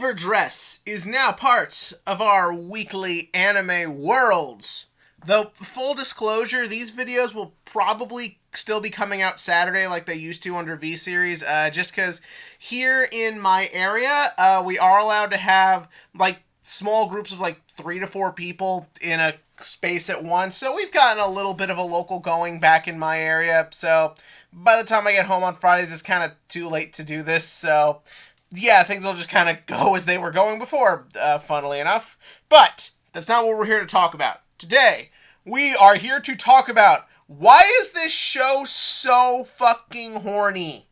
Overdress is now part of our weekly anime worlds. Though, full disclosure, these videos will probably still be coming out Saturday like they used to under V-Series, just because here in my area, we are allowed to have, small groups of, 3 to 4 people in a space at once, so we've gotten a little bit of a local going back in my area, so by the time I get home on Fridays, it's kind of too late to do this, so yeah, things will just kind of go as they were going before, funnily enough. But that's not what we're here to talk about. Today, we are here to talk about why is this show so fucking horny?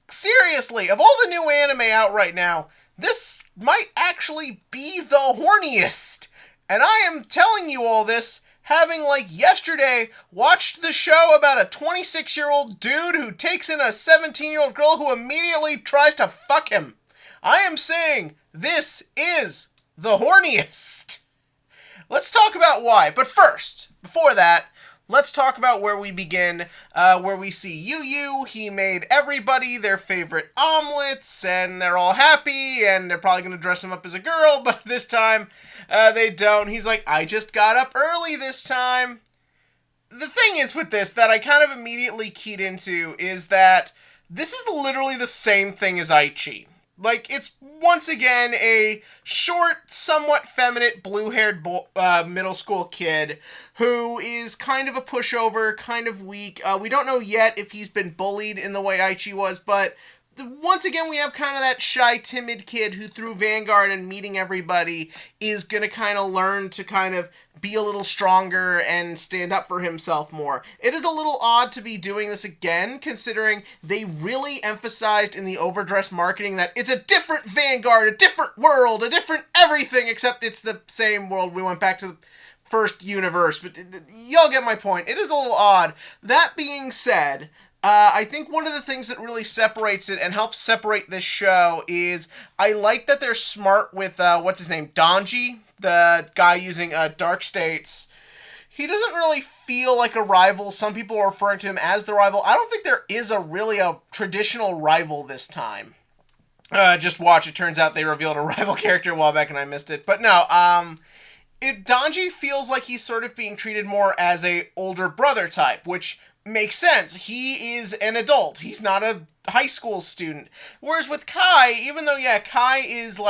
Seriously, of all the new anime out right now, this might actually be the horniest. And I am telling you all this having, yesterday, watched the show about a 26-year-old dude who takes in a 17-year-old girl who immediately tries to fuck him. I am saying this is the horniest. Let's talk about why. But first, before that, let's talk about where we begin, where we see Yu. He made everybody their favorite omelets, and they're all happy, and they're probably going to dress him up as a girl, but this time, they don't. He's like, I just got up early this time. The thing is with this that I kind of immediately keyed into is that this is literally the same thing as Aichi. It's once again a short, somewhat feminine, blue-haired middle school kid who is kind of a pushover, kind of weak. We don't know yet if he's been bullied in the way Aichi was, but once again, we have kind of that shy, timid kid who through Vanguard and meeting everybody is going to kind of learn to kind of be a little stronger and stand up for himself more. It is a little odd to be doing this again, considering they really emphasized in the Overdress marketing that it's a different Vanguard, a different world, a different everything, except it's the same world. We went back to the first universe, but y'all get my point. It is a little odd. That being said, I think one of the things that really separates it and helps separate this show is I like that they're smart with, Donji, the guy using Dark States. He doesn't really feel like a rival. Some people are referring to him as the rival. I don't think there is a traditional rival this time. Just watch, it turns out they revealed a rival character a while back and I missed it. But no, Donji feels like he's sort of being treated more as a older brother type, which makes sense. He is an adult. He's not a high school student. Whereas with Kai, even though, Kai is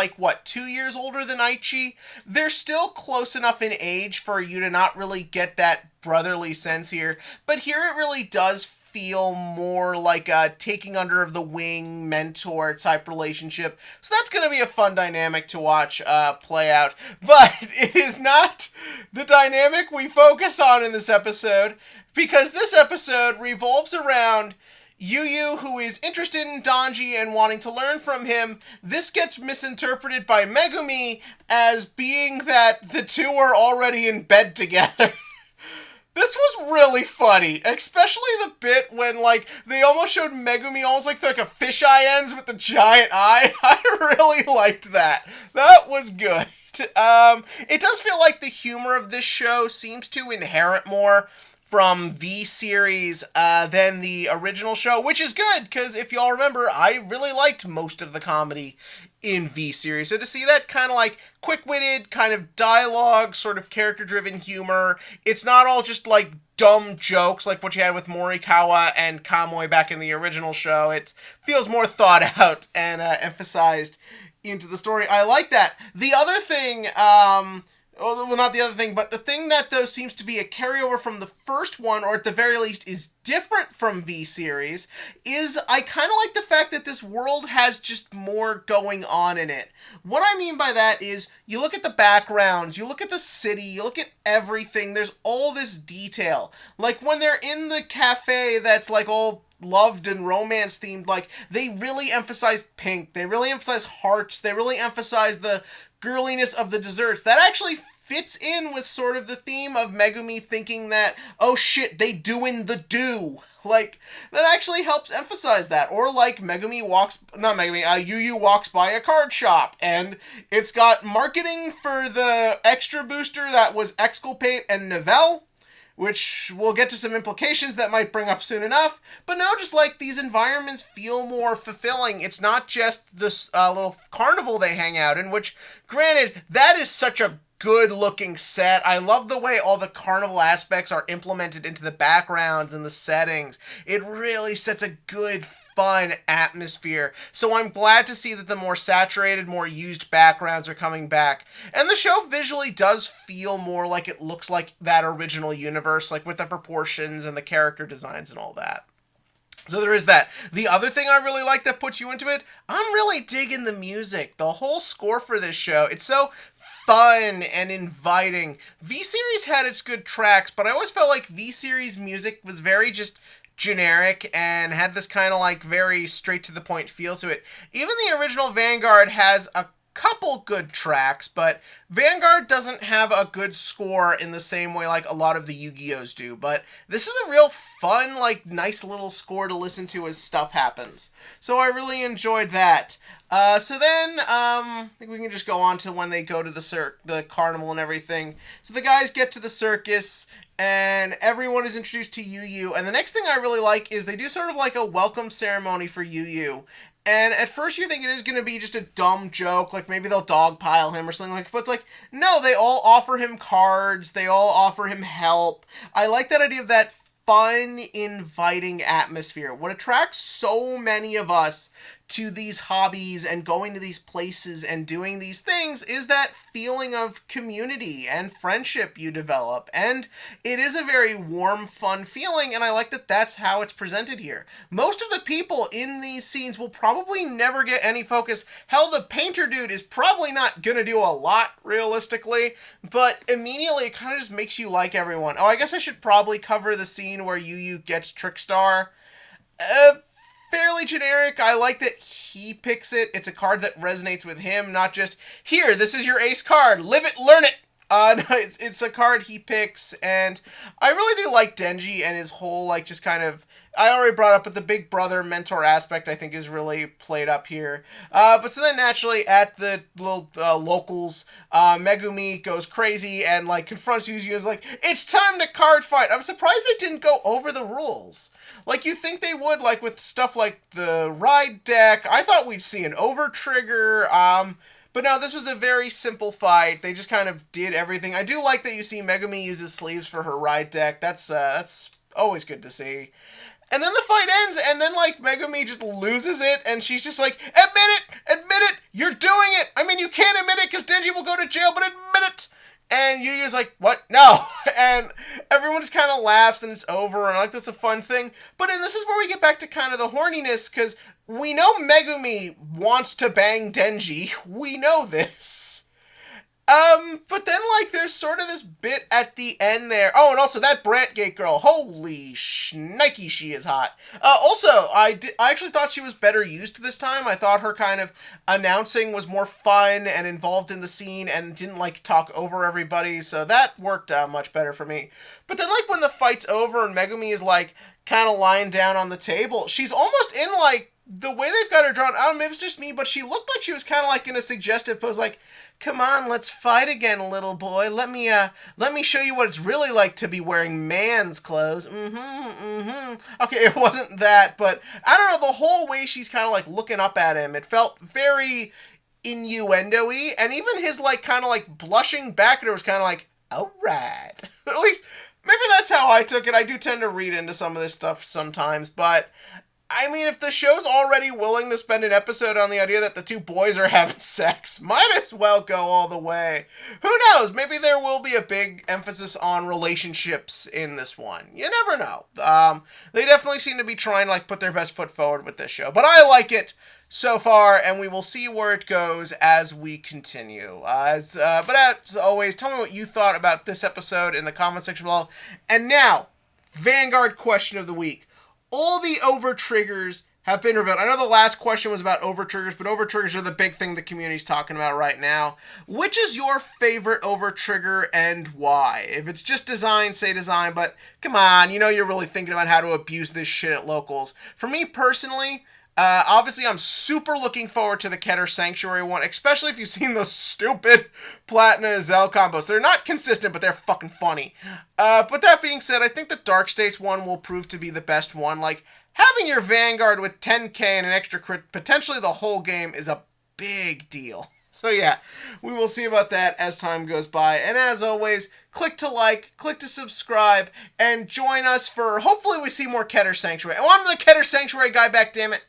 2 years older than Aichi, they're still close enough in age for you to not really get that brotherly sense here. But here it really does feel more like a taking under of the wing mentor type relationship. So that's going to be a fun dynamic to watch play out. But it is not the dynamic we focus on in this episode, because this episode revolves around Yu, who is interested in Donji and wanting to learn from him. This gets misinterpreted by Megumi as being that the two are already in bed together. This was really funny, especially the bit when, they almost showed Megumi almost like a fisheye ends with the giant eye. I really liked that. That was good. It does feel like the humor of this show seems to inherit more from V-Series than the original show, which is good, because if y'all remember, I really liked most of the comedy in V-Series. So to see that kind of quick-witted, kind of dialogue, sort of character-driven humor, it's not all just dumb jokes like what you had with Morikawa and Kamui back in the original show. It feels more thought out and emphasized into the story. I like that. The other thing, well, not the other thing, but the thing that, though, seems to be a carryover from the first one, or at the very least is different from V-Series, is I kind of like the fact that this world has just more going on in it. What I mean by that is, you look at the backgrounds, you look at the city, you look at everything, there's all this detail. When they're in the cafe that's, all loved and romance themed, they really emphasize pink, they really emphasize hearts, they really emphasize the girliness of the desserts. That actually fits in with sort of the theme of Megumi thinking that, oh shit, they doing the do. That actually helps emphasize that. Or Yu walks by a card shop, and it's got marketing for the extra booster that was Exculpate and Nivelle, which we'll get to some implications that might bring up soon enough. But no, just like these environments feel more fulfilling. It's not just this little carnival they hang out in, which, granted, that is such a good looking set. I love the way all the carnival aspects are implemented into the backgrounds and the settings. It really sets a good, fun atmosphere. So I'm glad to see that the more saturated, more used backgrounds are coming back. And the show visually does feel more like it looks like that original universe, like with the proportions and the character designs and all that. So there is that. The other thing I really like that puts you into it, I'm really digging the music. The whole score for this show, it's so fun and inviting. V-Series had its good tracks, but I always felt like V-Series music was very just generic and had this kind of like very straight to the point feel to it. Even the original Vanguard has a couple good tracks, but Vanguard doesn't have a good score in the same way like a lot of the Yu-Gi-Ohs do. But this is a real fun, like nice little score to listen to as stuff happens. So I really enjoyed that. So then, I think we can just go on to when they go to the carnival and everything. So the guys get to the circus, and everyone is introduced to Yu Yu. And the next thing I really like is they do sort of like a welcome ceremony for Yu Yu. And at first you think it is going to be just a dumb joke, like maybe they'll dogpile him or something like that. But it's like, no, they all offer him cards. They all offer him help. I like that idea of that fun, inviting atmosphere. What attracts so many of us to these hobbies and going to these places and doing these things is that feeling of community and friendship you develop. And it is a very warm, fun feeling, and I like that that's how it's presented here. Most of the people in these scenes will probably never get any focus. Hell, the painter dude is probably not gonna do a lot, realistically, but immediately it kind of just makes you like everyone. Oh, I guess I should probably cover the scene where Yu Yu gets Trickstar. Fairly generic. I like that he picks it. It's a card that resonates with him, not just, here, this is your ace card, live it, learn it. No, it's a card he picks, and I really do like Denji and his whole, like, just kind of, I already brought up, but the big brother mentor aspect, I think, is really played up here. But so then, naturally, at the little locals, Megumi goes crazy and, like, confronts Yu Yu and is like, it's time to card fight. I'm surprised they didn't go over the rules. Like, you think they would, like, with stuff like the ride deck. I thought we'd see an over trigger, but no, this was a very simple fight. They just kind of did everything. I do like that you see Megumi use his sleeves for her ride deck. That's always good to see. And then the fight ends, and then, like, Megumi just loses it, and she's just like, admit it, you're doing it. I mean, you can't admit it because Denji will go to jail, but admit it. And Yu Yu's like, what? No. And everyone just kind of laughs and it's over. And like, that's a fun thing. But then this is where we get back to kind of the horniness, because we know Megumi wants to bang Denji. We know this. But then, like, there's sort of this bit at the end there. Oh, and also that Brantgate girl. Holy shnikey, she is hot. Also, I actually thought she was better used this time. I thought her kind of announcing was more fun and involved in the scene and didn't, like, talk over everybody. So that worked much better for me. But then, like, when the fight's over and Megumi is, like, kind of lying down on the table, she's almost in, like, the way they've got her drawn, I don't know, maybe it's just me, but she looked like she was kind of like in a suggestive pose, like, come on, let's fight again, little boy. Let me show you what it's really like to be wearing man's clothes. Okay, it wasn't that, but I don't know, the whole way she's kind of like looking up at him, it felt very innuendo-y, and even his like kind of like blushing back at her was kind of like, all right. At least, maybe that's how I took it. I do tend to read into some of this stuff sometimes, but I mean, if the show's already willing to spend an episode on the idea that the two boys are having sex, might as well go all the way. Who knows? Maybe there will be a big emphasis on relationships in this one. You never know. They definitely seem to be trying to, like, put their best foot forward with this show. But I like it so far, and we will see where it goes as we continue. But as always, tell me what you thought about this episode in the comment section below. And now, Vanguard question of the week. All the over triggers have been revealed. I know the last question was about over triggers, but over triggers are the big thing the community's talking about right now. Which is your favorite over trigger and why? If it's just design, say design, but come on, you know you're really thinking about how to abuse this shit at locals. For me personally, Obviously, I'm super looking forward to the Keter Sanctuary one, especially if you've seen those stupid Platina Zell combos. They're not consistent, but they're fucking funny. But that being said, I think the Dark States one will prove to be the best one. Like, having your Vanguard with 10k and an extra crit potentially the whole game is a big deal. So yeah, we will see about that as time goes by. And as always, click to like, click to subscribe, and join us for, hopefully we see more Keter Sanctuary. I want the Keter Sanctuary guy back, damn it.